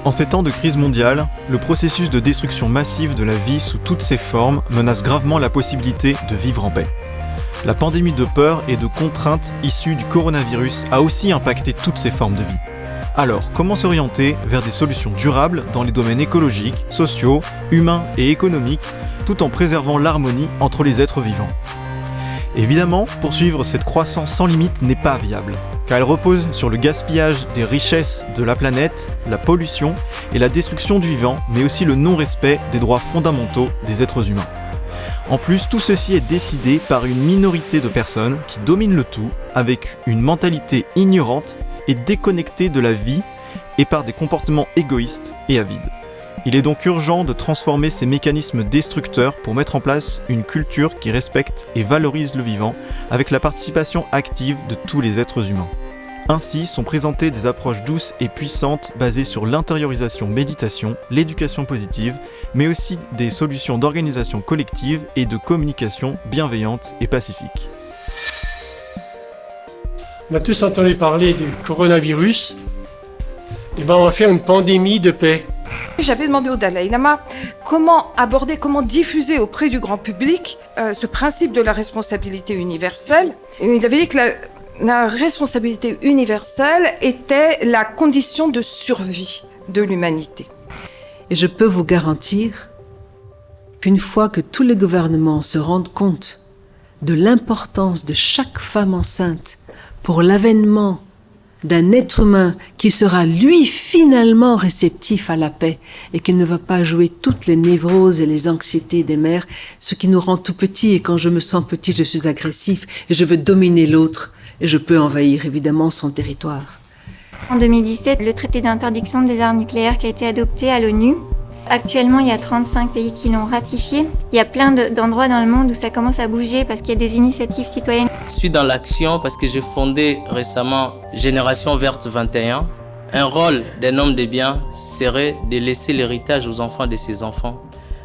En ces temps de crise mondiale, le processus de destruction massive de la vie sous toutes ses formes menace gravement la possibilité de vivre en paix. La pandémie de peur et de contraintes issue du coronavirus a aussi impacté toutes ces formes de vie. Alors, comment s'orienter vers des solutions durables dans les domaines écologiques, sociaux, humains et économiques, tout en préservant l'harmonie entre les êtres vivants ? Évidemment, poursuivre cette croissance sans limite n'est pas viable, car elle repose sur le gaspillage des richesses de la planète, la pollution et la destruction du vivant, mais aussi le non-respect des droits fondamentaux des êtres humains. En plus, tout ceci est décidé par une minorité de personnes qui dominent le tout, avec une mentalité ignorante et déconnectée de la vie, et par des comportements égoïstes et avides. Il est donc urgent de transformer ces mécanismes destructeurs pour mettre en place une culture qui respecte et valorise le vivant, avec la participation active de tous les êtres humains. Ainsi sont présentées des approches douces et puissantes basées sur l'intériorisation-méditation, l'éducation positive, mais aussi des solutions d'organisation collective et de communication bienveillante et pacifique. On a tous entendu parler du coronavirus. Et on va faire une pandémie de paix. J'avais demandé au Dalai Lama comment aborder, comment diffuser auprès du grand public ce principe de la responsabilité universelle. Et il avait dit que la responsabilité universelle était la condition de survie de l'humanité. Et je peux vous garantir qu'une fois que tous les gouvernements se rendent compte de l'importance de chaque femme enceinte pour l'avènement d'un être humain qui sera lui finalement réceptif à la paix et qui ne va pas jouer toutes les névroses et les anxiétés des mères, ce qui nous rend tout petits, et quand je me sens petit, je suis agressif et je veux dominer l'autre et je peux envahir évidemment son territoire. En 2017, le traité d'interdiction des armes nucléaires qui a été adopté à l'ONU. Actuellement, il y a 35 pays qui l'ont ratifié. Il y a plein d'endroits dans le monde où ça commence à bouger parce qu'il y a des initiatives citoyennes. Je suis dans l'action parce que j'ai fondé récemment Génération Verte 21. Un rôle d'un homme de bien serait de laisser l'héritage aux enfants de ses enfants.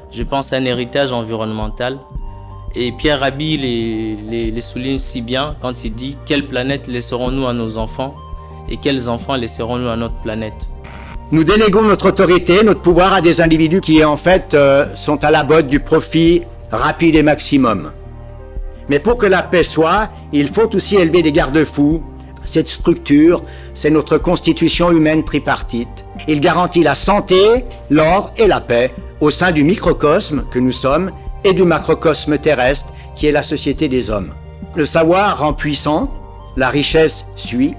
Je pense à un héritage environnemental. Et Pierre Rabhi les souligne si bien quand il dit « Quelle planète laisserons-nous à nos enfants et quels enfants laisserons-nous à notre planète ?» Nous déléguons notre autorité, notre pouvoir à des individus qui en fait sont à la botte du profit rapide et maximum. Mais pour que la paix soit, il faut aussi élever des garde-fous. Cette structure, c'est notre constitution humaine tripartite. Il garantit la santé, l'ordre et la paix au sein du microcosme que nous sommes et du macrocosme terrestre qui est la société des hommes. Le savoir rend puissant, la richesse suit,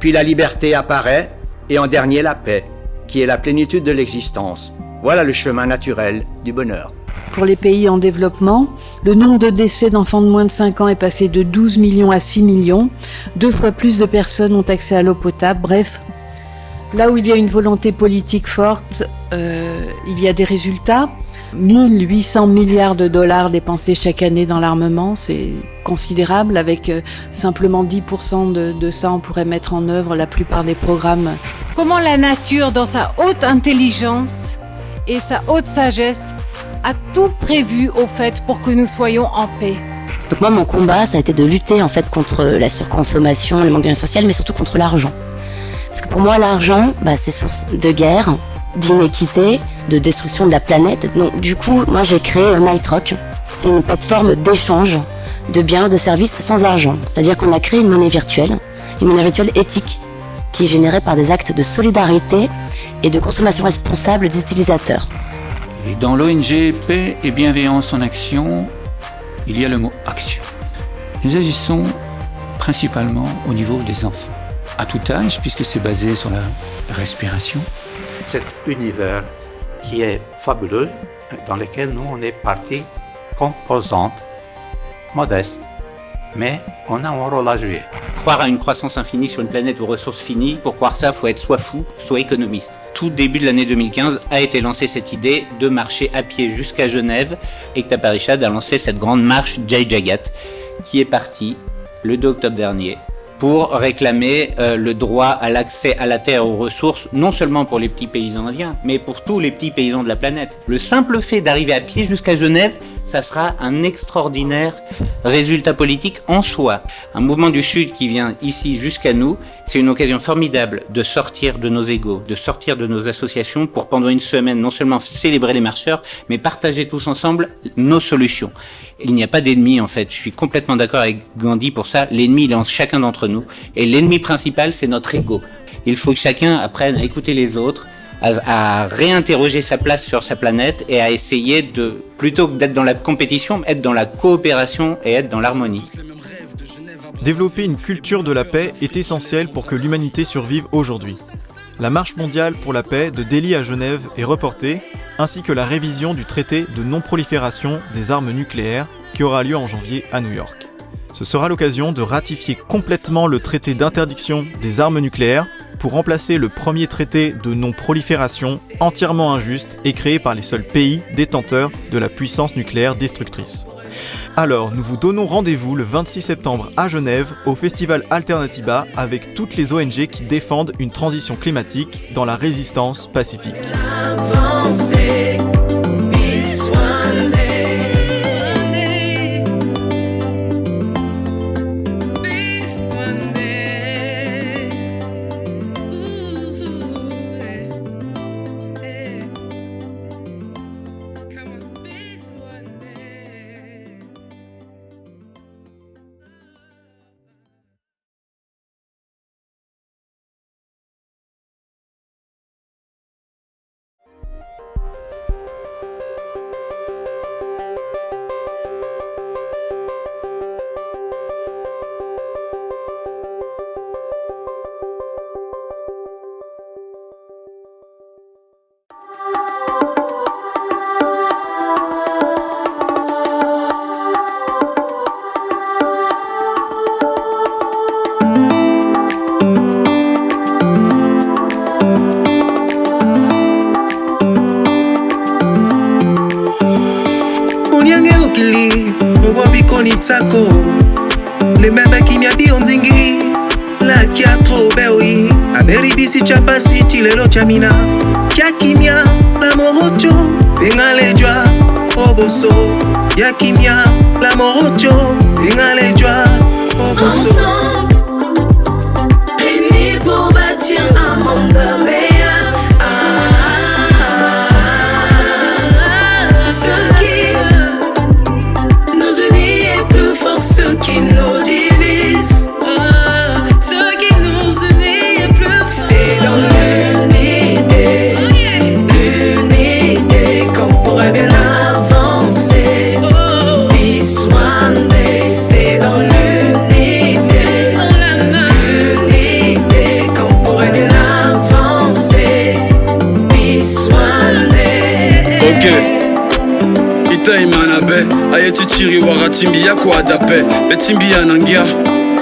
puis la liberté apparaît et en dernier la paix, qui est la plénitude de l'existence. Voilà le chemin naturel du bonheur. Pour les pays en développement, le nombre de décès d'enfants de moins de 5 ans est passé de 12 millions à 6 millions. 2 fois plus de personnes ont accès à l'eau potable. Bref, là où il y a une volonté politique forte, il y a des résultats. 1800 milliards de dollars dépensés chaque année dans l'armement, c'est considérable. Avec simplement 10% de ça, on pourrait mettre en œuvre la plupart des programmes. Comment la nature, dans sa haute intelligence et sa haute sagesse, a tout prévu au fait pour que nous soyons en paix. Donc moi, mon combat, ça a été de lutter en fait contre la surconsommation, le manque de lien social, mais surtout contre l'argent. Parce que pour moi, l'argent, c'est source de guerre, d'inéquité, de destruction de la planète. Donc du coup, moi j'ai créé Nightrock. C'est une plateforme d'échange de biens, de services sans argent. C'est-à-dire qu'on a créé une monnaie virtuelle éthique, qui est générée par des actes de solidarité et de consommation responsable des utilisateurs. Et dans l'ONG Paix et Bienveillance en Action, il y a le mot action. Nous agissons principalement au niveau des enfants, à tout âge, puisque c'est basé sur la respiration. Cet univers qui est fabuleux, dans lequel nous on est partie composante, modeste, mais on a un rôle à jouer. Croire à une croissance infinie sur une planète aux ressources finies, pour croire ça, il faut être soit fou, soit économiste. Tout début de l'année 2015 a été lancée cette idée de marcher à pied jusqu'à Genève, et Ekta Parishad a lancé cette grande marche Jai Jagat, qui est partie le 2 octobre dernier, pour réclamer le droit à l'accès à la terre, aux ressources, non seulement pour les petits paysans indiens, mais pour tous les petits paysans de la planète. Le simple fait d'arriver à pied jusqu'à Genève, ça sera un extraordinaire résultat politique en soi. Un mouvement du Sud qui vient ici jusqu'à nous, c'est une occasion formidable de sortir de nos égos, de sortir de nos associations pour pendant une semaine non seulement célébrer les marcheurs, mais partager tous ensemble nos solutions. Il n'y a pas d'ennemi en fait, je suis complètement d'accord avec Gandhi pour ça, l'ennemi il est en chacun d'entre nous, et l'ennemi principal c'est notre ego. Il faut que chacun apprenne à écouter les autres, à réinterroger sa place sur sa planète et à essayer de, plutôt que d'être dans la compétition, être dans la coopération et être dans l'harmonie. Développer une culture de la paix est essentiel pour que l'humanité survive aujourd'hui. La marche mondiale pour la paix de Delhi à Genève est reportée, ainsi que la révision du traité de non-prolifération des armes nucléaires qui aura lieu en janvier à New York. Ce sera l'occasion de ratifier complètement le traité d'interdiction des armes nucléaires pour remplacer le premier traité de non-prolifération entièrement injuste et créé par les seuls pays détenteurs de la puissance nucléaire destructrice. Alors, nous vous donnons rendez-vous le 26 septembre à Genève au festival Alternatiba avec toutes les ONG qui défendent une transition climatique dans la résistance pacifique. Sako le mebe kimya bionzingi la kia trobewi aberi bisi chapa siti lelo chamina kia kimya la morocho bengalejwa oboso ya kimya la morocho bengalejwa oboso unis pour bâtir un monde meilleur. Ce qui nous divise, ce qui nous unit est plus fort. C'est dans l'unité, l'unité qu'on pourrait bien avancer. Peace one day, c'est dans l'unité, l'unité qu'on pourrait bien avancer. Peace one day. Ok, ita imanabe. Ayeti chiri waratimbi yako adape Betimbi yanangia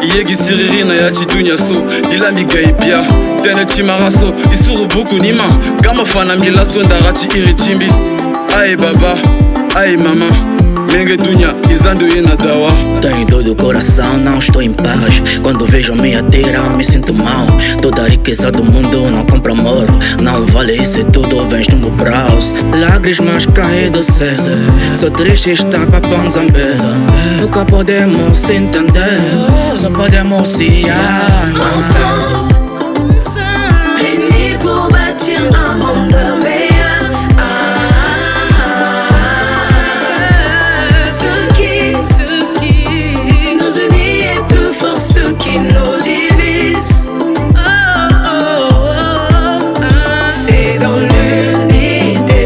Iyegi siriri na yachi dunya so Ilami gaipia Tene timaraso Isuru buku nima Gama fana milaso ndarati iritimbi Aye baba Aye mama Menge dunya Izando yena dawa. Tenho dor do coração, não estou em paz. Quando vejo a minha terra me sinto mal. Toda a riqueza do mundo não compra amor. Não vale isso tudo, vens no meu braço. Lágrimas caem do céu. Sou triste estar papando Zambé. Nunca podemos se entender. Só podemos se amar. Unis pour bâtir un monde meilleur. Ce qui nous divise, c'est dans l'unité,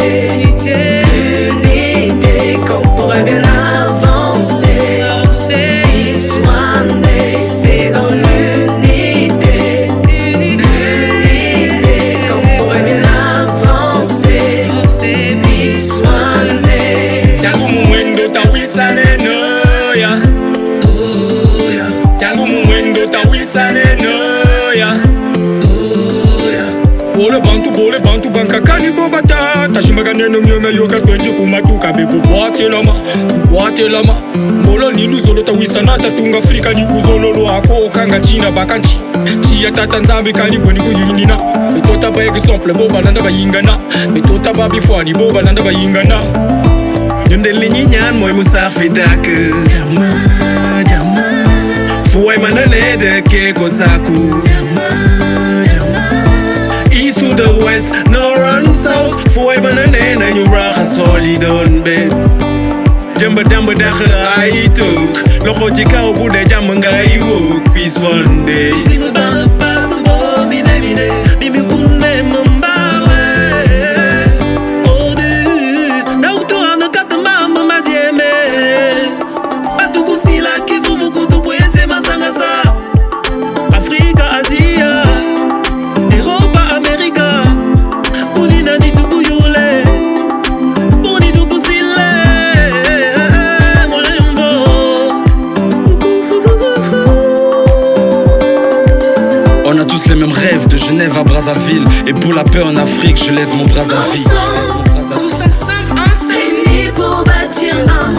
l'unité qu'on pourrait bien avancer. Peace one day, c'est dans l'unité, l'unité qu'on pourrait bien avancer. Peace one day. Tangu mwendo tawisane no ya. Tangu mwendo tawisane no ya. Bole bantu bankakani bobata. Tashimaga neno myome yoka kwenje kumatuka be kuboate lama. Mbolo ni luzolo tawisana tatunga Afrika ni kuzololo ako kanga China bakanchi. Chia tata nzambe kani bweni kuyinina. Betota ba exemple boba landa bayingana. Betota ba bifwani boba landa bayingana. ñun de li ñi ñaan mooy mu sax fi dàkk jàmm jàmm fu way mën a ne dëkkee ko sàkku jàmm jàmm east to the west north and south fu way mën a ne nañu raxas xool yi doon benn jëmba dàmb dàq ay toog loxo ci kaw bu dee jàmm ngay wóog peace one day On a tous les mêmes rêves, de Genève à Brazzaville. Et pour la paix en Afrique, je lève mon bras à vie. Tous ensemble, réunis pour bâtir un